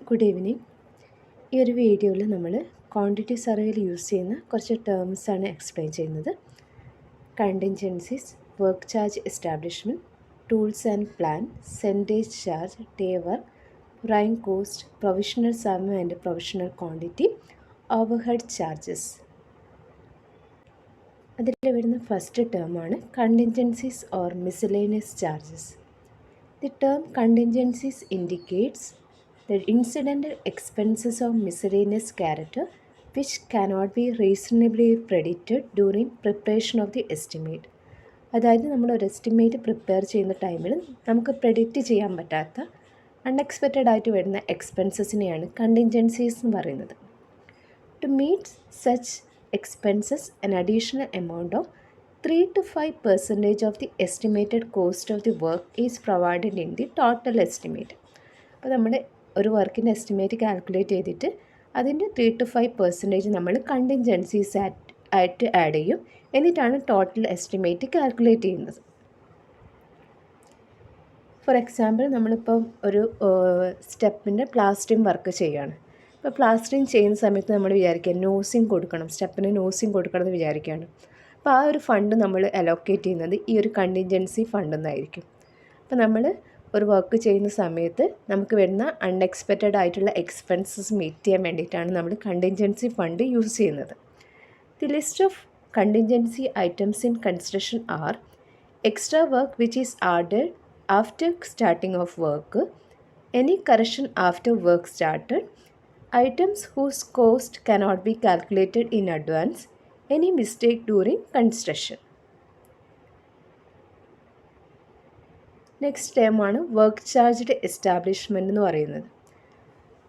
Good evening. ഈ ഒരു വീഡിയോയിൽ നമ്മൾ ക്വാണ്ടിറ്റി സർവേയിൽ യൂസ് ചെയ്യുന്ന കുറച്ച് ടേംസാണ് എക്സ്പ്ലെയിൻ ചെയ്യുന്നത്. Contingencies, work charge establishment, tools and plant, centage charge, day work, prime cost, provisional sum and provisional quantity, overhead charges. അതിൽ വരുന്ന ഫസ്റ്റ് ടേമാണ് contingencies or miscellaneous charges. The term contingencies indicates the incidental expenses of miscellaneous character which cannot be reasonably predicted during preparation of the estimate. അതായത് നമ്മൾ ഒരു estimate prepare ചെയ്യുന്ന ടൈമിൽ നമുക്ക് predict ചെയ്യാൻ പറ്റാത്ത അൺഎക്സ്പെക്റ്റഡ് ആയിട്ട് വരുന്ന എക്സ്പെൻസസിനെയാണ് കണ്ടിൻജൻസീസ് എന്ന് പറയുന്നത്. To meet such expenses, an additional amount of 3 to 5% of the estimated cost of the work is provided in the total estimate. അപ്പോൾ നമ്മുടെ ഒരു വർക്കിൻ്റെ എസ്റ്റിമേറ്റ് കാൽക്കുലേറ്റ് ചെയ്തിട്ട് അതിൻ്റെ 3 to 5% നമ്മൾ കണ്ടിൻജൻസീസ് ആയിട്ട് ആഡ് ചെയ്യും. എന്നിട്ടാണ് ടോട്ടൽ എസ്റ്റിമേറ്റ് കാൽക്കുലേറ്റ് ചെയ്യുന്നത്. ഫോർ എക്സാമ്പിൾ, നമ്മളിപ്പം ഒരു സ്റ്റെപ്പിൻ്റെ പ്ലാസ്റ്ററിങ് വർക്ക് ചെയ്യുകയാണ്. ഇപ്പോൾ പ്ലാസ്റ്ററിങ് ചെയ്യുന്ന സമയത്ത് നമ്മൾ വിചാരിക്കുക നോസിങ് കൊടുക്കണം, സ്റ്റെപ്പിന് നോസിങ് കൊടുക്കണം എന്ന് വിചാരിക്കുകയാണ്. അപ്പോൾ ആ ഒരു ഫണ്ട് നമ്മൾ അലോക്കേറ്റ് ചെയ്യുന്നത് ഈ ഒരു കണ്ടിൻജൻസി ഫണ്ട് എന്നായിരിക്കും. അപ്പോൾ നമ്മൾ ഒരു വർക്ക് ചെയ്യുന്ന സമയത്ത് നമുക്ക് വരുന്ന അൺഎക്സ്പെക്റ്റഡ് ആയിട്ടുള്ള എക്സ്പെൻസസ് മീറ്റ് ചെയ്യാൻ വേണ്ടിയിട്ടാണ് നമ്മൾ കണ്ടിൻജൻസി ഫണ്ട് യൂസ് ചെയ്യുന്നത്. The list of contingency items in construction are extra work which is added after starting of work, any correction after work started, items whose cost cannot be calculated in advance, any mistake during construction. Next ടേമാണ് work charged establishment എന്ന് പറയുന്നത്.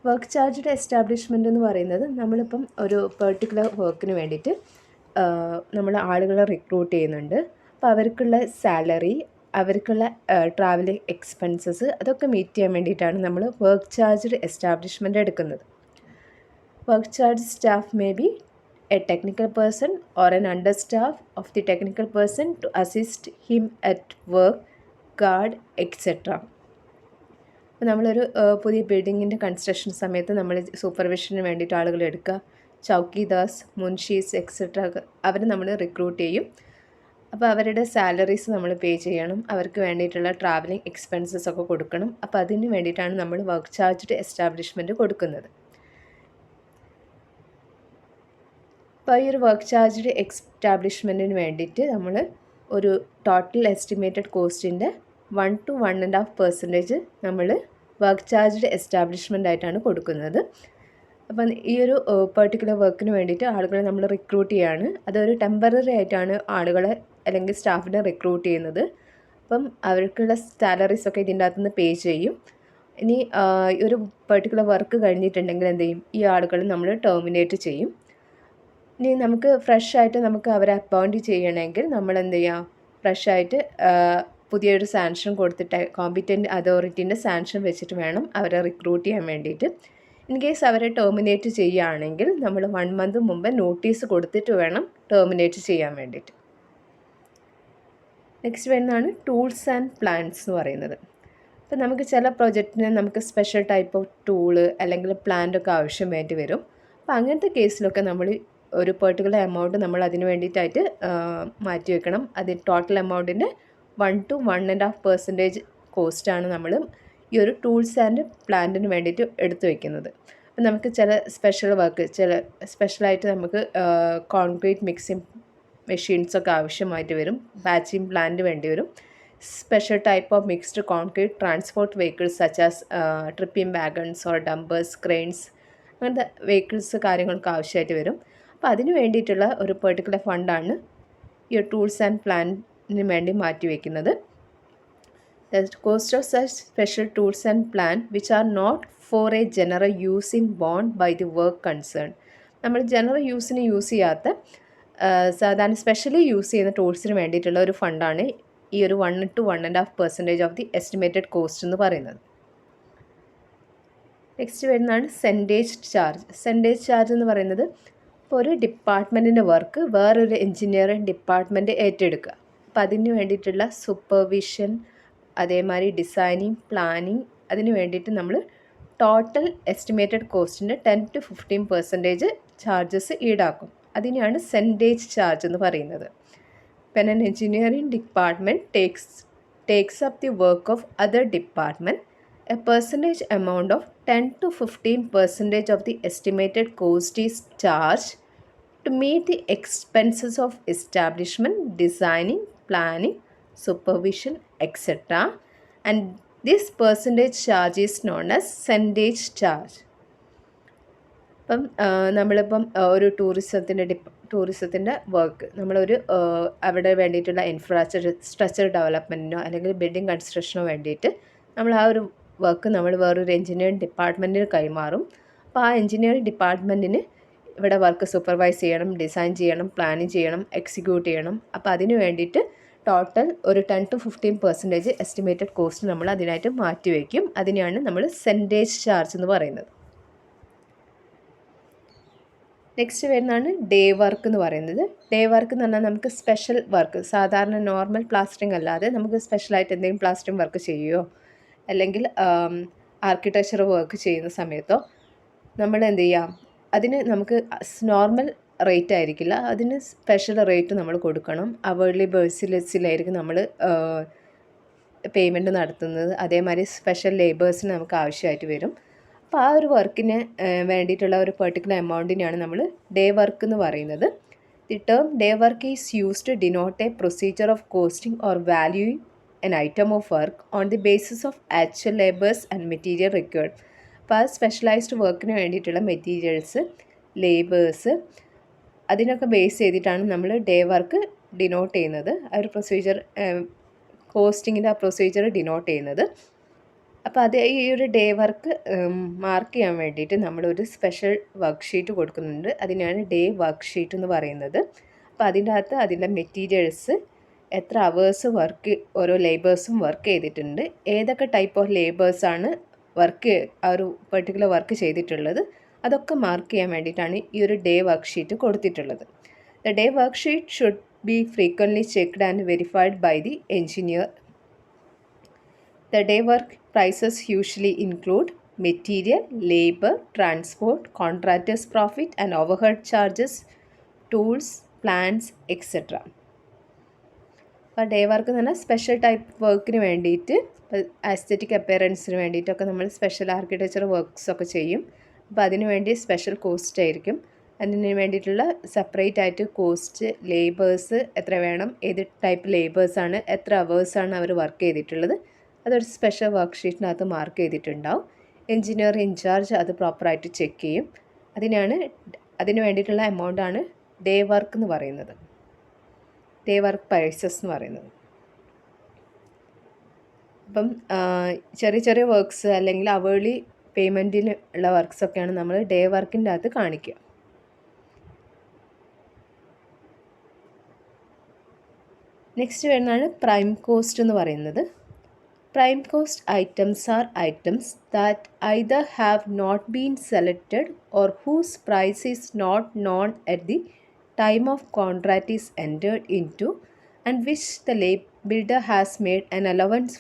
Work charged establishment എന്ന് പറയുന്നത് നമ്മളിപ്പം ഒരു particular വർക്കിന് വേണ്ടിയിട്ട് നമ്മൾ ആളുകളെ റിക്രൂട്ട് ചെയ്യുന്നുണ്ട്. അപ്പോൾ അവർക്കുള്ള സാലറി, അവർക്കുള്ള ട്രാവലിംഗ് എക്സ്പെൻസസ് അതൊക്കെ മീറ്റ് ചെയ്യാൻ വേണ്ടിയിട്ടാണ് നമ്മൾ വർക്ക് ചാർജ്ഡ് എസ്റ്റാബ്ലിഷ്മെൻ്റ് എടുക്കുന്നത്. Work charge staff may be a technical person or an understaff of the technical person to assist him at work, guard, etc. അപ്പോൾ നമ്മളൊരു പുതിയ ബിൽഡിങ്ങിൻ്റെ കൺസ്ട്രക്ഷൻ സമയത്ത് നമ്മൾ സൂപ്പർവിഷന് വേണ്ടിയിട്ട് ആളുകളെ എടുക്കുക, ചൗക്കിദാസ്, മുൻഷീസ് എക്സെട്ര അവർ നമ്മൾ റിക്രൂട്ട് ചെയ്യും. അപ്പോൾ അവരുടെ സാലറീസ് നമ്മൾ പേ ചെയ്യണം, അവർക്ക് വേണ്ടിയിട്ടുള്ള ട്രാവലിംഗ് എക്സ്പെൻസസ് ഒക്കെ കൊടുക്കണം. അപ്പോൾ അതിന് വേണ്ടിയിട്ടാണ് നമ്മൾ വർക്ക് ചാർജ്ഡ് എസ്റ്റാബ്ലിഷ്മെൻറ്റ് കൊടുക്കുന്നത്. അപ്പോൾ ഈ ഒരു വർക്ക് ചാർജ്ഡ് എസ്റ്റാബ്ലിഷ്മെൻറ്റിന് വേണ്ടിയിട്ട് നമ്മൾ ഒരു ടോട്ടൽ എസ്റ്റിമേറ്റഡ് കോസ്റ്റിൻ്റെ 1 to 1.5% നമ്മൾ വർക്ക് ചാർജ്ഡ് എസ്റ്റാബ്ലിഷ്മെൻ്റ് ആയിട്ടാണ് കൊടുക്കുന്നത്. അപ്പം ഈ ഒരു പെർട്ടിക്കുലർ വർക്കിന് വേണ്ടിയിട്ട് ആളുകളെ നമ്മൾ റിക്രൂട്ട് ചെയ്യാണ്. അതൊരു ടെമ്പററി ആയിട്ടാണ് ആളുകളെ അല്ലെങ്കിൽ സ്റ്റാഫിനെ റിക്രൂട്ട് ചെയ്യുന്നത്. അപ്പം അവർക്കുള്ള സാലറീസൊക്കെ ഇതിൻ്റെ അകത്തുനിന്ന് പേ ചെയ്യും. ഇനി ഒരു പെർട്ടിക്കുലർ വർക്ക് കഴിഞ്ഞിട്ടുണ്ടെങ്കിൽ എന്ത് ചെയ്യും, ഈ ആളുകൾ നമ്മൾ ടെർമിനേറ്റ് ചെയ്യും. ഇനി നമുക്ക് ഫ്രഷായിട്ട് നമുക്ക് അവരെ അപ്പോയിൻറ്റ് ചെയ്യണമെങ്കിൽ നമ്മൾ എന്ത് ചെയ്യുക, ഫ്രഷായിട്ട് പുതിയൊരു സാങ്ഷൻ കൊടുത്തിട്ട് കോമ്പിറ്റൻറ്റ് അതോറിറ്റീൻ്റെ സാങ്ഷൻ വെച്ചിട്ട് വേണം അവരെ റിക്രൂട്ട് ചെയ്യാൻ വേണ്ടിയിട്ട്. ഇൻ കേസ് അവരെ ടെർമിനേറ്റ് ചെയ്യുകയാണെങ്കിൽ നമ്മൾ 1 month മുമ്പ് നോട്ടീസ് കൊടുത്തിട്ട് വേണം ടെർമിനേറ്റ് ചെയ്യാൻ വേണ്ടിയിട്ട്. നെക്സ്റ്റ് വരുന്നതാണ് ടൂൾസ് ആൻഡ് പ്ലാൻസ് എന്ന് പറയുന്നത്. അപ്പോൾ നമുക്ക് ചില പ്രൊജക്റ്റിന് നമുക്ക് സ്പെഷ്യൽ ടൈപ്പ് ഓഫ് ടൂള് അല്ലെങ്കിൽ പ്ലാൻ്റൊക്കെ ആവശ്യം വേണ്ടി വരും. അപ്പോൾ അങ്ങനത്തെ കേസിലൊക്കെ നമ്മൾ ഒരു പെർട്ടിക്കുലർ എമൗണ്ട് നമ്മൾ അതിന് വേണ്ടിയിട്ടായിട്ട് മാറ്റി വെക്കണം. അതിൽ ടോട്ടൽ എമൗണ്ടിൻ്റെ 1 to 1.5% കോസ്റ്റാണ് നമ്മൾ ഈ ഒരു ടൂൾസ് ആൻഡ് പ്ലാന്റിന് വേണ്ടിയിട്ട് എടുത്തു വയ്ക്കുന്നത്. അപ്പം നമുക്ക് ചില സ്പെഷ്യൽ വർക്ക്, ചില സ്പെഷ്യലായിട്ട് നമുക്ക് കോൺക്രീറ്റ് മിക്സിംഗ് മെഷീൻസൊക്കെ ആവശ്യമായിട്ട് വരും, ബാച്ചിങ് പ്ലാന്റ് വേണ്ടി വരും, special type of mixed concrete transport vehicles such as tripping wagons or ഡംപേഴ്സ്, cranes, അങ്ങനത്തെ വെഹിക്കിൾസ് കാര്യങ്ങൾക്ക് ആവശ്യമായിട്ട് വരും. അപ്പോൾ അതിന് വേണ്ടിയിട്ടുള്ള ഒരു പെർട്ടിക്കുലർ ഫണ്ടാണ് ഈ ടൂൾസ് ആൻഡ് പ്ലാനിന് വേണ്ടി മാറ്റി വയ്ക്കുന്നത്. The cost of such special tools and plan which are not for a general use in borne by the work concerned. നമ്മൾ ജനറൽ യൂസിന് യൂസ് ചെയ്യാത്ത സാധാരണ സ്പെഷ്യലി യൂസ് ചെയ്യുന്ന ടൂൾസിന് വേണ്ടിയിട്ടുള്ള ഒരു ഫണ്ടാണ് ഈ ഒരു 1 to 1.5% of the estimated cost എന്ന് പറയുന്നത്. നെക്സ്റ്റ് വരുന്നതാണ് സെൻറ്റേജ് ചാർജ്. സെൻറ്റേജ് ചാർജ് എന്ന് പറയുന്നത് ഇപ്പോൾ ഒരു ഡിപ്പാർട്ട്മെൻറ്റിൻ്റെ വർക്ക് വേറൊരു എൻജിനീയറിംഗ് ഡിപ്പാർട്ട്മെൻറ്റ് ഏറ്റെടുക്കുക. അപ്പോൾ അതിന് വേണ്ടിയിട്ടുള്ള സൂപ്പർവിഷൻ, അതേമാതിരി ഡിസൈനിങ്, പ്ലാനിങ്, അതിന് വേണ്ടിയിട്ട് നമ്മൾ ടോട്ടൽ എസ്റ്റിമേറ്റഡ് കോസ്റ്റിൻ്റെ 10-15% ചാർജസ് ഈടാക്കും. അതിനെയാണ് സെൻറ്റേജ് ചാർജ് എന്ന് പറയുന്നത്. When an engineering department takes up the work of other department, a percentage amount of 10-15% of the estimated cost is charged to meet the expenses of establishment, designing, planning, supervision, etc. And this percentage charge is known as centage charge. ഇപ്പം നമ്മളിപ്പം ഒരു ടൂറിസത്തിൻ്റെ work നമ്മളൊരു അവിടെ വേണ്ടിയിട്ടുള്ള structure ഡെവലപ്മെൻറ്റിനോ അല്ലെങ്കിൽ building കൺസ്ട്രക്ഷനോ വേണ്ടിയിട്ട് നമ്മൾ ആ ഒരു വർക്ക് നമ്മൾ വേറൊരു എഞ്ചിനീയറിംഗ് ഡിപ്പാർട്ട്മെൻറ്റിന് കൈമാറും. അപ്പോൾ ആ എഞ്ചിനീയറിംഗ് ഡിപ്പാർട്ട്മെൻറ്റിന് ഇവിടെ വർക്ക് സൂപ്പർവൈസ് ചെയ്യണം, ഡിസൈൻ ചെയ്യണം, പ്ലാനിങ് ചെയ്യണം, എക്സിക്യൂട്ട് ചെയ്യണം. അപ്പോൾ അതിന് വേണ്ടിയിട്ട് ടോട്ടൽ ഒരു 10-15% എസ്റ്റിമേറ്റഡ് കോസ്റ്റ് നമ്മൾ അതിനായിട്ട് മാറ്റി വയ്ക്കും. അതിനെയാണ് നമ്മൾ സെൻറ്റേജ് ചാർജ് എന്ന് പറയുന്നത്. നെക്സ്റ്റ് വരുന്നതാണ് ഡേ വർക്ക് എന്ന് പറയുന്നത്. ഡേ വർക്ക് എന്ന് പറഞ്ഞാൽ നമുക്ക് സ്പെഷ്യൽ വർക്ക്, സാധാരണ നോർമൽ പ്ലാസ്റ്ററിങ് അല്ലാതെ നമുക്ക് സ്പെഷ്യലായിട്ട് എന്തെങ്കിലും പ്ലാസ്റ്ററിങ് വർക്ക് ചെയ്യുകയോ അല്ലെങ്കിൽ ആർക്കിടെക്ചർ വർക്ക് ചെയ്യുന്ന സമയത്തോ നമ്മൾ എന്ത് ചെയ്യാം, അതിന് നമുക്ക് നോർമൽ റേറ്റ് ആയിരിക്കില്ല, അതിന് സ്പെഷ്യൽ റേറ്റ് നമ്മൾ കൊടുക്കണം. അവേർലി ബേസിസിലായിരിക്കും നമ്മൾ പേയ്മെൻറ്റ് നടത്തുന്നത്. അതേമാതിരി സ്പെഷ്യൽ ലേബേഴ്സിന് നമുക്ക് ആവശ്യമായിട്ട് വരും. അപ്പോൾ ആ ഒരു വർക്കിന് വേണ്ടിയിട്ടുള്ള ഒരു പെർട്ടിക്കുലർ എമൗണ്ടിനെയാണ് നമ്മൾ ഡേ വർക്ക് എന്ന് പറയുന്നത്. The term day work is used to denote a procedure of costing or valuing an item of work on the basis of actual labours and material required. അപ്പോൾ ആ സ്പെഷ്യലൈസ്ഡ് വർക്കിന് വേണ്ടിയിട്ടുള്ള materials, labours, അതിനൊക്കെ base ചെയ്തിട്ടാണ് നമ്മൾ day work denote ചെയ്യുന്നത്. ആ ഒരു പ്രൊസീജിയർ, കോസ്റ്റിങ്ങിൻ്റെ ആ പ്രൊസീജിയർ ഡിനോട്ട് ചെയ്യുന്നത്. അപ്പോൾ അത് ഈ ഒരു ഡേ വർക്ക് മാർക്ക് ചെയ്യാൻ വേണ്ടിയിട്ട് നമ്മളൊരു സ്പെഷ്യൽ വർക്ക് ഷീറ്റ് കൊടുക്കുന്നുണ്ട്. അതിനാണ് ഡേ വർക്ക് ഷീറ്റ് എന്ന് പറയുന്നത്. അപ്പോൾ അതിൻ്റെ അകത്ത് അതിൻ്റെ മെറ്റീരിയൽസ്, എത്ര അവേഴ്സ് വർക്ക് ഓരോ ലേബേഴ്സും വർക്ക് ചെയ്തിട്ടുണ്ട്, ഏതൊക്കെ ടൈപ്പ് ഓഫ് ലേബേഴ്സാണ് ആ ഒരു പെർട്ടിക്കുലർ വർക്ക് ചെയ്തിട്ടുള്ളത്, അതൊക്കെ മാർക്ക് ചെയ്യാൻ വേണ്ടിയിട്ടാണ് ഈ ഒരു ഡേ വർക്ക് ഷീറ്റ് കൊടുത്തിട്ടുള്ളത്. The day work sheet should be frequently checked and verified by the engineer. The day work prices usually include material, labor, transport, contractors' profit and overhead charges, tools, plants, etc. അപ്പോൾ day work എന്ന് പറഞ്ഞാൽ special type വർക്കിന് വേണ്ടിയിട്ട്, ആസ്തെറ്റിക് അപ്പിയറൻസിന് വേണ്ടിയിട്ടൊക്കെ നമ്മൾ special architecture വർക്ക്സൊക്കെ ചെയ്യും. അപ്പോൾ അതിന് വേണ്ടി സ്പെഷ്യൽ കോസ്റ്റ് ആയിരിക്കും. അതിന് വേണ്ടിയിട്ടുള്ള സെപ്പറേറ്റ് ആയിട്ട് കോസ്റ്റ്, ലേബേഴ്സ് എത്ര വേണം, ഏത് ടൈപ്പ് ലേബേഴ്സാണ്, എത്ര അവേഴ്സാണ് അവർ വർക്ക് ചെയ്തിട്ടുള്ളത്, അതൊരു സ്പെഷ്യൽ വർക്ക് ഷീറ്റിനകത്ത് മാർക്ക് ചെയ്തിട്ടുണ്ടാവും. എഞ്ചിനീയർ ഇൻചാർജ് അത് പ്രോപ്പറായിട്ട് ചെക്ക് ചെയ്യും. അതിന് വേണ്ടിയിട്ടുള്ള എമൗണ്ടാണ് ഡേ വർക്ക് എന്ന് പറയുന്നത്, ഡേ വർക്ക് പ്രൈസസ് എന്ന് പറയുന്നത്. അപ്പം ചെറിയ ചെറിയ വർക്ക്സ് അല്ലെങ്കിൽ അവേർലി പേയ്മെൻറ്റിന് ഉള്ള വർക്ക്സൊക്കെയാണ് നമ്മൾ ഡേ വർക്കിൻ്റെ അകത്ത് കാണിക്കുക. നെക്സ്റ്റ് വരുന്നതാണ് പ്രൈം കോസ്റ്റ് എന്ന് പറയുന്നത്. Prime cost items are items that either have not been selected or whose price is not known at the time of contract is entered into, and which the builder has made an allowance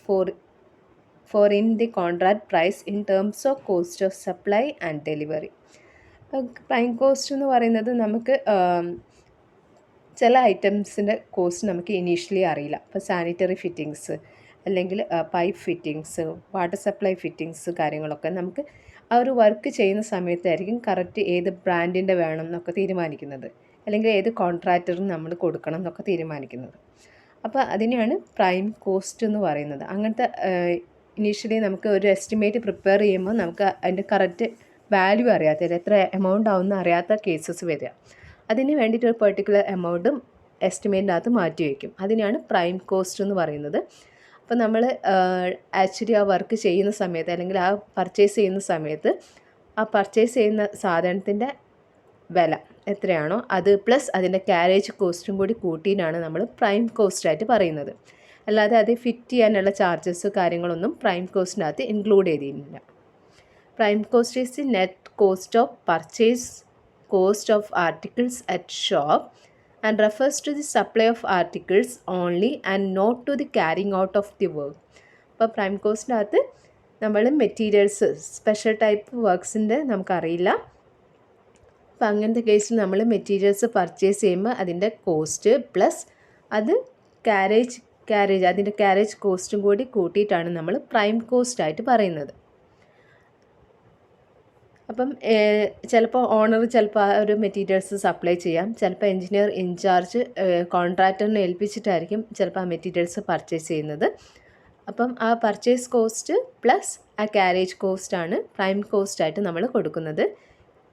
for in the contract price in terms of cost of supply and delivery. Prime cost എന്ന് പറയുന്നത് നമുക്ക് ചില ഐറ്റംസിൻ്റെ cost നമുക്ക് initially അറിയില്ല. ഇപ്പോൾ sanitary fittings അല്ലെങ്കിൽ pipe fittings, water supply fittings, കാര്യങ്ങളൊക്കെ നമുക്ക് ആ ഒരു വർക്ക് ചെയ്യുന്ന സമയത്തായിരിക്കും കറക്റ്റ് ഏത് ബ്രാൻഡിൻ്റെ വേണം എന്നൊക്കെ തീരുമാനിക്കുന്നത്, അല്ലെങ്കിൽ ഏത് കോൺട്രാക്ടറിന് നമ്മൾ കൊടുക്കണം എന്നൊക്കെ തീരുമാനിക്കുന്നത്. അപ്പോൾ അതിനെയാണ് പ്രൈം കോസ്റ്റ് എന്ന് പറയുന്നത്. അങ്ങനത്തെ ഇനീഷ്യലി നമുക്ക് ഒരു എസ്റ്റിമേറ്റ് പ്രിപ്പയർ ചെയ്യുമ്പോൾ നമുക്ക് അതിൻ്റെ കറക്റ്റ് വാല്യൂ അറിയാത്ത, എത്ര എമൗണ്ട് ആവുമെന്ന് അറിയാത്ത കേസസ് വരിക. അതിന് വേണ്ടിയിട്ട് ഒരു പെർട്ടിക്കുലർ എമൗണ്ടും എസ്റ്റിമേറ്റിനകത്ത് മാറ്റി വയ്ക്കും. അതിനാണ് പ്രൈം കോസ്റ്റ് എന്ന് പറയുന്നത്. അപ്പോൾ നമ്മൾ ആക്ച്വലി ആ വർക്ക് ചെയ്യുന്ന സമയത്ത് അല്ലെങ്കിൽ ആ പർച്ചേസ് ചെയ്യുന്ന സമയത്ത് ആ പർച്ചേസ് ചെയ്യുന്ന സാധനത്തിൻ്റെ വില എത്രയാണോ അത് പ്ലസ് അതിൻ്റെ ക്യാരേജ് കോസ്റ്റും കൂടി കൂട്ടിയിട്ടാണ് നമ്മൾ പ്രൈം കോസ്റ്റായിട്ട് പറയുന്നത്. അല്ലാതെ അത് ഫിറ്റ് ചെയ്യാനുള്ള ചാർജസ് കാര്യങ്ങളൊന്നും പ്രൈം കോസ്റ്റിനകത്ത് ഇൻക്ലൂഡ് ചെയ്തിട്ടില്ല. Prime cost is the net cost of purchase cost of articles at shop and refers to the supply of articles only and not to the carrying out of the work. അപ്പോൾ prime കോസ്റ്റിനകത്ത് നമ്മൾ materials special type വർക്ക്സിൻ്റെ നമുക്കറിയില്ല. അപ്പോൾ അങ്ങനത്തെ കേസിൽ നമ്മൾ materials purchase ചെയ്യുമ്പോൾ അതിൻ്റെ cost plus അത് അതിൻ്റെ ക്യാരേജ് കോസ്റ്റും കൂടി കൂട്ടിയിട്ടാണ് നമ്മൾ പ്രൈം കോസ്റ്റ് ആയിട്ട് പറയുന്നത്. അപ്പം ചിലപ്പോൾ ഓണർ ചിലപ്പോൾ ആ ഒരു മെറ്റീരിയൽസ് സപ്ലൈ ചെയ്യാം, ചിലപ്പോൾ എൻജിനീയർ ഇൻചാർജ് കോൺട്രാക്ടറിനെ ഏൽപ്പിച്ചിട്ടായിരിക്കും ചിലപ്പോൾ ആ മെറ്റീരിയൽസ് പർച്ചേസ് ചെയ്യുന്നത്. അപ്പം ആ പർച്ചേസ് കോസ്റ്റ് പ്ലസ് ആ ക്യാരേജ് കോസ്റ്റാണ് പ്രൈം കോസ്റ്റായിട്ട് നമ്മൾ കൊടുക്കുന്നത്.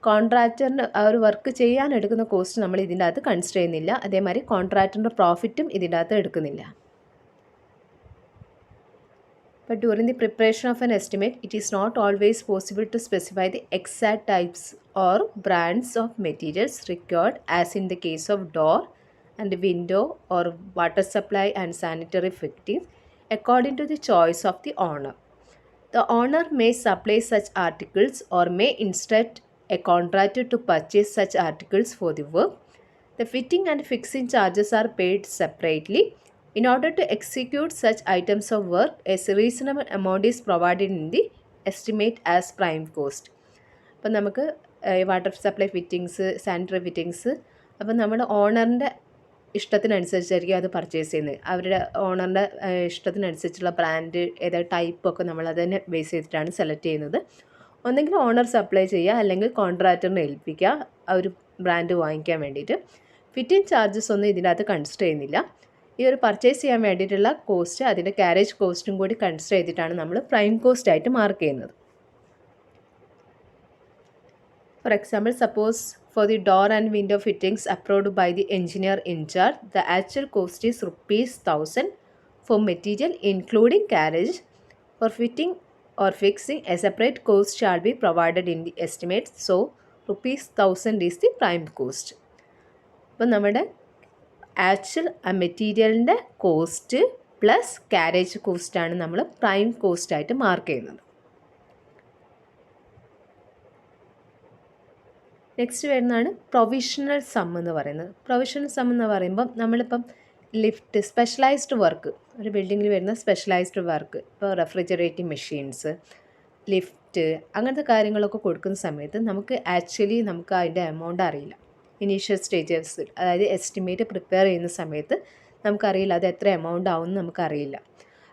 കോൺട്രാക്ടറിന് ആ ഒരു വർക്ക് ചെയ്യാൻ എടുക്കുന്ന കോസ്റ്റ് നമ്മൾ ഇതിൻ്റെ അകത്ത് കൺസിഡർ ചെയ്യുന്നില്ല. അതേമാതിരി കോൺട്രാക്ടറിൻ്റെ പ്രോഫിറ്റും ഇതിൻ്റെ അകത്ത് എടുക്കുന്നില്ല. But during the preparation of an estimate, it is not always possible to specify the exact types or brands of materials required, as in the case of door and window or water supply and sanitary fittings, according to the choice of the owner. The owner may supply such articles or may instruct a contractor to purchase such articles for the work. The fitting and fixing charges are paid separately. In order to execute such items of work, a reasonable amount is provided in the estimate as prime cost. അപ്പം നമുക്ക് water supply fittings, sanitary fittings, അപ്പം നമ്മുടെ ഓണറിൻ്റെ ഇഷ്ടത്തിനനുസരിച്ചായിരിക്കും അത് purchase ചെയ്യുന്നത്. അവരുടെ ഓണറിൻ്റെ ഇഷ്ടത്തിനനുസരിച്ചുള്ള brand ഏതാ ടൈപ്പൊക്കെ നമ്മൾ അതിനെ ബേസ് ചെയ്തിട്ടാണ് സെലക്ട് ചെയ്യുന്നത്. ഒന്നെങ്കിൽ ഓണർ സപ്ലൈ ചെയ്യുക, അല്ലെങ്കിൽ കോൺട്രാക്ടറിനെ ഏൽപ്പിക്കുക ആ ഒരു ബ്രാൻഡ് വാങ്ങിക്കാൻ വേണ്ടിയിട്ട്. ഫിറ്റിംഗ് ചാർജസ് ഒന്നും ഇതിനകത്ത് കൺസിഡർ ചെയ്യുന്നില്ല. ഈ ഒരു പർച്ചേസ് ചെയ്യാൻ വേണ്ടിയിട്ടുള്ള കോസ്റ്റ് അതിൻ്റെ ക്യാരേജ് കോസ്റ്റും കൂടി കൺസിഡർ ചെയ്തിട്ടാണ് നമ്മൾ പ്രൈം കോസ്റ്റ് ആയിട്ട് മാർക്ക് ചെയ്യുന്നത്. For example, suppose for the door and window fittings approved by the engineer in charge, the actual cost is ₹1,000 for material including carriage. For fitting or fixing, a separate cost shall be provided in the estimate. So, ₹1,000 is the prime cost. അപ്പോൾ നമ്മുടെ actual മെറ്റീരിയലിൻ്റെ cost plus carriage കോസ്റ്റാണ് നമ്മൾ prime കോസ്റ്റായിട്ട് mark ചെയ്യുന്നത്. Next വരുന്നതാണ് provisional sum എന്ന് പറയുന്നത്. Provisional sum എന്ന് പറയുമ്പം നമ്മളിപ്പം ലിഫ്റ്റ്, സ്പെഷ്യലൈസ്ഡ് വർക്ക്, ഒരു ബിൽഡിങ്ങിൽ വരുന്ന സ്പെഷ്യലൈസ്ഡ് വർക്ക്, ഇപ്പോൾ റെഫ്രിജറേറ്റിംഗ് മെഷീൻസ്, ലിഫ്റ്റ്, അങ്ങനത്തെ കാര്യങ്ങളൊക്കെ കൊടുക്കുന്ന സമയത്ത് നമുക്ക് അതിൻ്റെ എമൗണ്ട് അറിയില്ല. ഇനീഷ്യൽ സ്റ്റേജസിൽ, അതായത് എസ്റ്റിമേറ്റ് പ്രിപ്പയർ ചെയ്യുന്ന സമയത്ത് നമുക്കറിയില്ല അത് എത്ര എമൗണ്ട് ആവും എന്ന് നമുക്കറിയില്ല.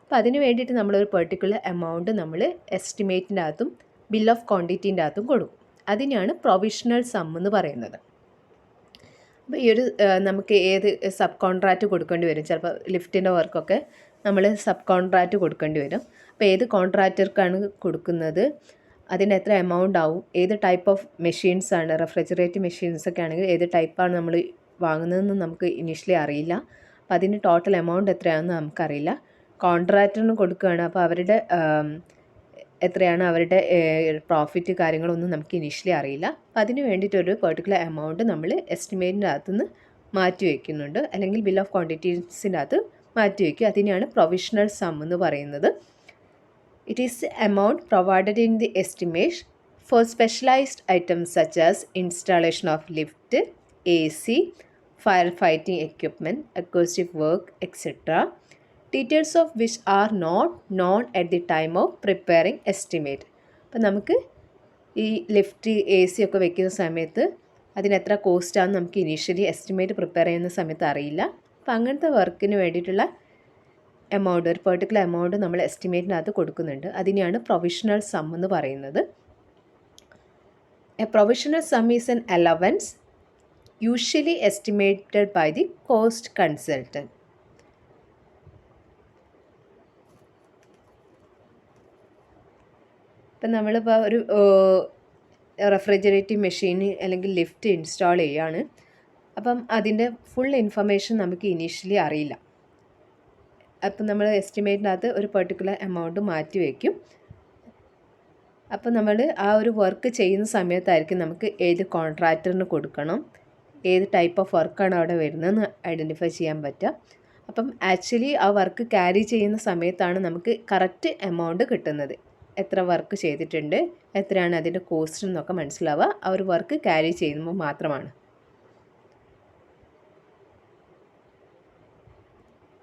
അപ്പോൾ അതിന് വേണ്ടിയിട്ട് നമ്മളൊരു പെർട്ടിക്കുലർ എമൗണ്ട് നമ്മൾ എസ്റ്റിമേറ്റിൻ്റെ അകത്തും ബിൽ ഓഫ് ക്വാണ്ടിറ്റീൻ്റെ അകത്തും കൊടുക്കും. അതിനെയാണ് പ്രൊവിഷണൽ സം എന്ന് പറയുന്നത്. അപ്പോൾ ഈ ഒരു നമുക്ക് ഏത് സബ് കോൺട്രാക്റ്റ് കൊടുക്കേണ്ടി വരും. ചിലപ്പോൾ ലിഫ്റ്റിൻ്റെ വർക്കൊക്കെ നമ്മൾ സബ് കോൺട്രാക്റ്റ് കൊടുക്കേണ്ടി വരും. അപ്പോൾ ഏത് കോൺട്രാക്ടർക്കാണ് കൊടുക്കുന്നത്, അതിന് എത്ര എമൗണ്ട് ആവും, ഏത് ടൈപ്പ് ഓഫ് മെഷീൻസാണ്, റെഫ്രിജറേറ്റീവ് മെഷീൻസൊക്കെ ആണെങ്കിൽ ഏത് ടൈപ്പാണ് നമ്മൾ വാങ്ങുന്നതെന്ന് നമുക്ക് ഇനീഷ്യലി അറിയില്ല. അപ്പോൾ അതിന് ടോട്ടൽ എമൗണ്ട് എത്രയാണെന്ന് നമുക്കറിയില്ല. കോൺട്രാക്ടറിന് കൊടുക്കുകയാണ്, അപ്പോൾ അവരുടെ എത്രയാണ് അവരുടെ പ്രോഫിറ്റ് കാര്യങ്ങളൊന്നും നമുക്ക് ഇനീഷ്യലി അറിയില്ല. അപ്പോൾ അതിന് വേണ്ടിയിട്ടൊരു പെർട്ടിക്കുലർ എമൗണ്ട് നമ്മൾ എസ്റ്റിമേറ്റിൻ്റെ അകത്തുനിന്ന് മാറ്റി വയ്ക്കുന്നുണ്ട്, അല്ലെങ്കിൽ ബിൽ ഓഫ് ക്വാണ്ടിറ്റീസിൻ്റെ അകത്ത് മാറ്റി വയ്ക്കും. അതിനെയാണ് പ്രൊവിഷണൽ സം എന്ന് പറയുന്നത്. It is the amount provided in the estimate for specialised items such as installation of lift, AC, fire fighting equipment, acoustic work, etcetera. Details of which are not known at the time of preparing estimate. അപ്പം നമുക്ക് ഈ lift, AC ഒക്കെ വെക്കുന്ന സമയത്ത് അതിനെത്ര കോസ്റ്റാണെന്ന് നമുക്ക് initially estimate prepare ചെയ്യുന്ന സമയത്ത് അറിയില്ല. അപ്പം അങ്ങനത്തെ വർക്കിന് വേണ്ടിയിട്ടുള്ള എമൗണ്ട്, ഒരു പെർട്ടിക്കുലർ എമൗണ്ട് നമ്മൾ എസ്റ്റിമേറ്റിനകത്ത് കൊടുക്കുന്നുണ്ട്. അതിനെയാണ് പ്രൊവിഷണൽ സം എന്ന് പറയുന്നത്. A provisional sum is an allowance usually estimated by the cost consultant. ഇപ്പം നമ്മളിപ്പോൾ ഒരു റെഫ്രിജറേറ്റീവ് മെഷീൻ അല്ലെങ്കിൽ ലിഫ്റ്റ് ഇൻസ്റ്റാൾ ചെയ്യുകയാണ്. അപ്പം അതിൻ്റെ ഫുൾ ഇൻഫർമേഷൻ നമുക്ക് ഇനീഷ്യലി അറിയില്ല. അപ്പം നമ്മൾ എസ്റ്റിമേറ്റിനകത്ത് ഒരു പെർട്ടിക്കുലർ എമൗണ്ട് മാറ്റി വയ്ക്കും. അപ്പം നമ്മൾ ആ ഒരു വർക്ക് ചെയ്യുന്ന സമയത്തായിരിക്കും നമുക്ക് ഏത് കോൺട്രാക്ടറിന് കൊടുക്കണം, ഏത് ടൈപ്പ് ഓഫ് വർക്കാണ് അവിടെ വരുന്നതെന്ന് ഐഡൻറ്റിഫൈ ചെയ്യാൻ പറ്റുക. അപ്പം ആക്ച്വലി ആ വർക്ക് ക്യാരി ചെയ്യുന്ന സമയത്താണ് നമുക്ക് കറക്റ്റ് എമൗണ്ട് കിട്ടുന്നത്. എത്ര വർക്ക് ചെയ്തിട്ടുണ്ട്, എത്രയാണ് അതിൻ്റെ കോസ്റ്റ് എന്നൊക്കെ മനസ്സിലാവുക ആ ഒരു വർക്ക് ക്യാരി ചെയ്യുമ്പോൾ മാത്രമാണ്.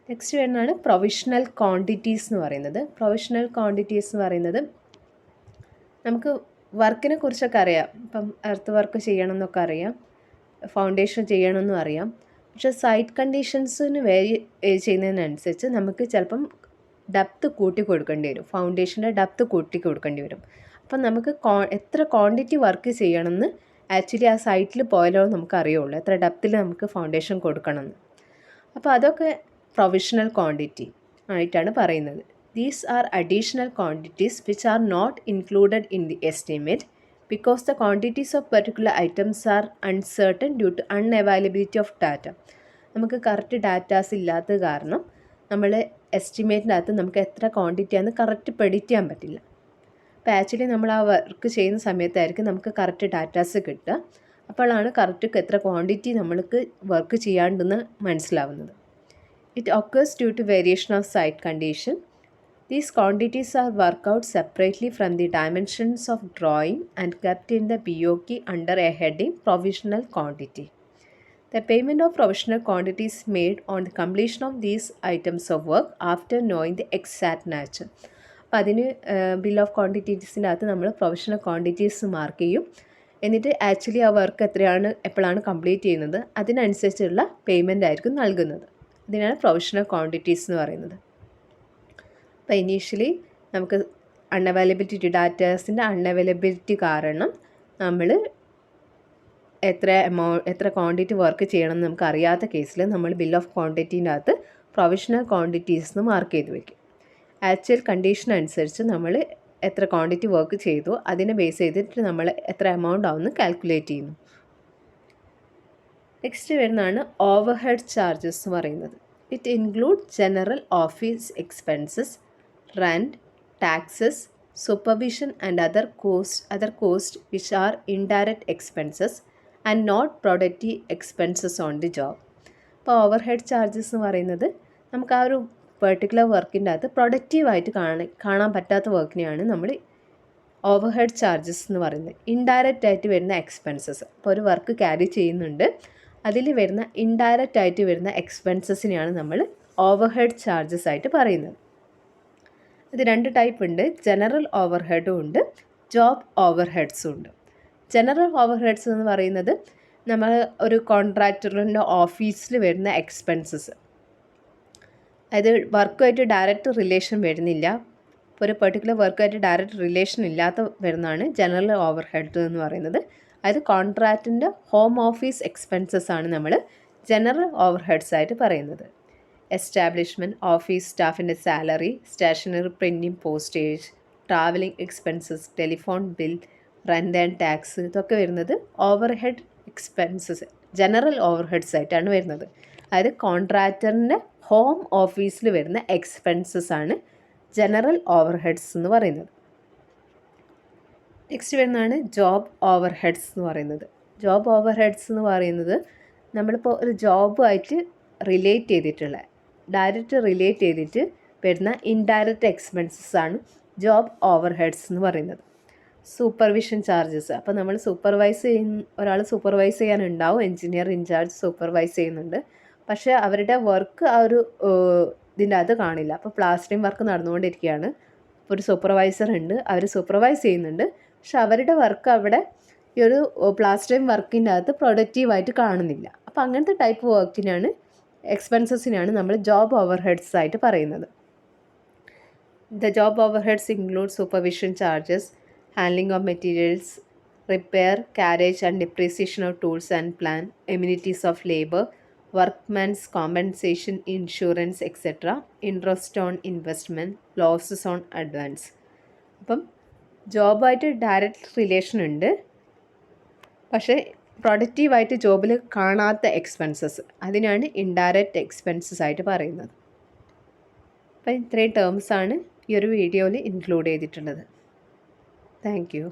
നെക്സ്റ്റ് വരുന്നതാണ് പ്രൊവിഷണൽ ക്വാണ്ടിറ്റീസ് എന്ന് പറയുന്നത്. പ്രൊവിഷണൽ ക്വാണ്ടിറ്റീസ് എന്ന് പറയുന്നത് നമുക്ക് വർക്കിനെ കുറിച്ചൊക്കെ അറിയാം. ഇപ്പം എർത്ത് വർക്ക് ചെയ്യണം എന്നൊക്കെ അറിയാം, ഫൗണ്ടേഷൻ ചെയ്യണമെന്നും അറിയാം. പക്ഷേ സൈറ്റ് കണ്ടീഷൻസിന് വേരി ചെയ്യുന്നതിനനുസരിച്ച് നമുക്ക് ചിലപ്പം ഡെപ്ത്ത് കൂട്ടി കൊടുക്കേണ്ടി വരും, ഫൗണ്ടേഷൻ്റെ ഡെപ്ത്ത് കൂട്ടി കൊടുക്കേണ്ടി വരും. അപ്പം നമുക്ക് എത്ര ക്വാണ്ടിറ്റി വർക്ക് ചെയ്യണമെന്ന് ആക്ച്വലി ആ സൈറ്റിൽ പോയാലോ നമുക്ക് അറിയുള്ളൂ, എത്ര ഡെപ്ത്തിൽ നമുക്ക് ഫൗണ്ടേഷൻ കൊടുക്കണമെന്ന്. അപ്പോൾ അതൊക്കെ പ്രൊവിഷണൽ ക്വാണ്ടിറ്റി ആയിട്ടാണ് പറയുന്നത്. These are additional quantities which are not included in the estimate because the quantities of particular items are uncertain due to unavailability of data. നമുക്ക് കറക്റ്റ് ഡാറ്റാസ് ഇല്ലാത്തത് കാരണം നമ്മൾ എസ്റ്റിമേറ്റിനകത്ത് നമുക്ക് എത്ര ക്വാണ്ടിറ്റിയാണെന്ന് കറക്റ്റ് പ്രെഡിക്റ്റ് ചെയ്യാൻ പറ്റില്ല. അപ്പോൾ ആക്ച്വലി നമ്മൾ ആ വർക്ക് ചെയ്യുന്ന സമയത്തായിരിക്കും നമുക്ക് കറക്റ്റ് ഡാറ്റാസ് കിട്ടുക. അപ്പോഴാണ് കറക്റ്റ് എത്ര ക്വാണ്ടിറ്റി നമ്മൾക്ക് വർക്ക് ചെയ്യാണ്ടെന്ന് മനസ്സിലാവുന്നത്. It occurs due to variation of site condition. These quantities are worked out separately from the dimensions of drawing and kept in the BOQ under a heading provisional quantity. The payment of provisional quantity is made on the completion of these items of work after knowing the exact nature. അപ്പോൾ അതിന് bill of ക്വാണ്ടിറ്റീസിൻ്റെ അകത്ത് നമ്മൾ provisional quantities mark ചെയ്യും. എന്നിട്ട് actually ആ work എത്രയാണ് എപ്പോഴാണ് complete ചെയ്യുന്നത് അതിനനുസരിച്ചുള്ള പേയ്മെൻ്റ് ആയിരിക്കും നൽകുന്നത്. ഇതിനാണ് പ്രൊവിഷണൽ ക്വാണ്ടിറ്റീസ് എന്ന് പറയുന്നത്. അപ്പോൾ ഇനീഷ്യലി നമുക്ക് അൺഅവൈലബിലിറ്റി ഡാറ്റാസിൻ്റെ അൺഅവൈലബിലിറ്റി കാരണം നമ്മൾ എത്ര ക്വാണ്ടിറ്റി വർക്ക് ചെയ്യണമെന്ന് നമുക്ക് അറിയാത്ത കേസിൽ നമ്മൾ ബിൽ ഓഫ് ക്വാണ്ടിറ്റീൻ്റെ അകത്ത് പ്രൊവിഷണൽ ക്വാണ്ടിറ്റീസ് എന്ന് മാർക്ക് ചെയ്ത് വയ്ക്കും. ആക്ച്വൽ കണ്ടീഷൻ അനുസരിച്ച് നമ്മൾ എത്ര ക്വാണ്ടിറ്റി വർക്ക് ചെയ്തു അതിനെ ബേസ് ചെയ്തിട്ട് നമ്മൾ എത്ര എമൗണ്ട് ആവുമെന്ന് കാൽക്കുലേറ്റ് ചെയ്യുന്നു. നെക്സ്റ്റ് വരുന്നതാണ് ഓവർ ഹെഡ് ചാർജസ് എന്ന് പറയുന്നത്. It include general office expenses, rent, taxes, supervision and other costs which are indirect expenses and not productive expenses on the job. അപ്പോൾ ഓവർ ഹെഡ് ചാർജസ് എന്ന് പറയുന്നത് നമുക്ക് ആ ഒരു പെർട്ടിക്കുലർ വർക്കിൻ്റെ അകത്ത് പ്രൊഡക്റ്റീവായിട്ട് കാണാൻ പറ്റാത്ത വർക്കിനെയാണ് നമ്മൾ ഓവർ ഹെഡ് ചാർജസ് എന്ന് പറയുന്നത്. ഇൻഡയറക്റ്റ് ആയിട്ട് വരുന്ന എക്സ്പെൻസസ്, ഇപ്പോൾ ഒരു വർക്ക് ക്യാരി ചെയ്യുന്നുണ്ട് അതിൽ വരുന്ന ഇൻഡയറക്റ്റ് ആയിട്ട് വരുന്ന എക്സ്പെൻസസിനെയാണ് നമ്മൾ ഓവർ ഹെഡ് ചാർജസ് ആയിട്ട് പറയുന്നത്. ഇത് രണ്ട് ടൈപ്പ് ഉണ്ട്, ജനറൽ ഓവർ ഹെഡും ഉണ്ട്, ജോബ് ഓവർ ഹെഡ്സും ഉണ്ട്. ജനറൽ ഓവർ ഹെഡ്സ് എന്ന് പറയുന്നത് നമ്മൾ ഒരു കോൺട്രാക്ടറിൻ്റെ ഓഫീസിൽ വരുന്ന എക്സ്പെൻസസ്, അതായത് വർക്കുമായിട്ട് ഡയറക്റ്റ് റിലേഷൻ വരുന്നില്ല, ഇപ്പോൾ ഒരു പെർട്ടിക്കുലർ വർക്കുമായിട്ട് ഡയറക്റ്റ് റിലേഷൻ ഇല്ലാത്ത വരുന്നതാണ് ജനറൽ ഓവർ ഹെഡ് എന്ന് പറയുന്നത്. അതായത് കോൺട്രാക്റ്റിൻ്റെ ഹോം ഓഫീസ് എക്സ്പെൻസസ് ആണ് നമ്മൾ ജനറൽ ഓവർ ഹെഡ്സ് ആയിട്ട് പറയുന്നത്. എസ്റ്റാബ്ലിഷ്മെൻറ്റ്, ഓഫീസ് സ്റ്റാഫിൻ്റെ salary, stationery printing, postage, travelling expenses, telephone bill, rent and tax, ഇതൊക്കെ വരുന്നത് overhead expenses general overheads ആയിട്ടാണ് വരുന്നത്. അതായത് കോൺട്രാക്ടറിൻ്റെ ഹോം ഓഫീസിൽ വരുന്ന എക്സ്പെൻസസ് ആണ് ജനറൽ ഓവർ ഹെഡ്സ് എന്ന് പറയുന്നത്. നെക്സ്റ്റ് വരുന്നതാണ് ജോബ് ഓവർ ഹെഡ്സ് എന്ന് പറയുന്നത്. ജോബ് ഓവർ ഹെഡ്സ് എന്ന് പറയുന്നത് നമ്മളിപ്പോൾ ഒരു ജോബുമായിട്ട് റിലേറ്റ് ചെയ്തിട്ടുള്ള, ഡയറക്റ്റ് റിലേറ്റ് ചെയ്തിട്ട് വരുന്ന ഇൻഡയറക്റ്റ് എക്സ്പെൻസസ് ആണ് ജോബ് ഓവർ ഹെഡ്സ് എന്ന് പറയുന്നത്. സൂപ്പർവിഷൻ ചാർജസ്, അപ്പോൾ നമ്മൾ ഒരാൾ സൂപ്പർവൈസ് ചെയ്യാനുണ്ടാവും, എൻജിനീയർ ഇൻചാർജ് സൂപ്പർവൈസ് ചെയ്യുന്നുണ്ട്, പക്ഷേ അവരുടെ വർക്ക് ആ ഒരു ഇതിൻ്റെ അത് കാണില്ല. അപ്പോൾ പ്ലാസ്റ്ററിങ് വർക്ക് നടന്നുകൊണ്ടിരിക്കുകയാണ്, ഇപ്പോൾ ഒരു സൂപ്പർവൈസർ ഉണ്ട്, അവർ സൂപ്പർവൈസ് ചെയ്യുന്നുണ്ട്, പക്ഷെ അവരുടെ വർക്ക് അവിടെ ഈ ഒരു പ്ലാസ്റ്ററിങ് വർക്കിൻ്റെ അകത്ത് പ്രൊഡക്റ്റീവായിട്ട് കാണുന്നില്ല. അപ്പോൾ അങ്ങനത്തെ ടൈപ്പ് വർക്കിനാണ് എക്സ്പെൻസസിനാണ് നമ്മൾ ജോബ് ഓവർ ഹെഡ്സ് ആയിട്ട് പറയുന്നത്. The job overheads include supervision charges, handling of materials, repair, carriage and depreciation of tools and plant, amenities of labor, workman's compensation, insurance, etc., interest on investment, losses on advance. അപ്പം ജോബായിട്ട് direct relation ഉണ്ട്, പക്ഷേ പ്രൊഡക്റ്റീവായിട്ട് ജോബിൽ കാണാത്ത expenses അതിനാണ് indirect expenses ആയിട്ട് പറയുന്നത്. അപ്പം ഇത്രയും ടേംസാണ് ഈ ഒരു വീഡിയോയിൽ ഇൻക്ലൂഡ് ചെയ്തിട്ടുള്ളത്. Thank you.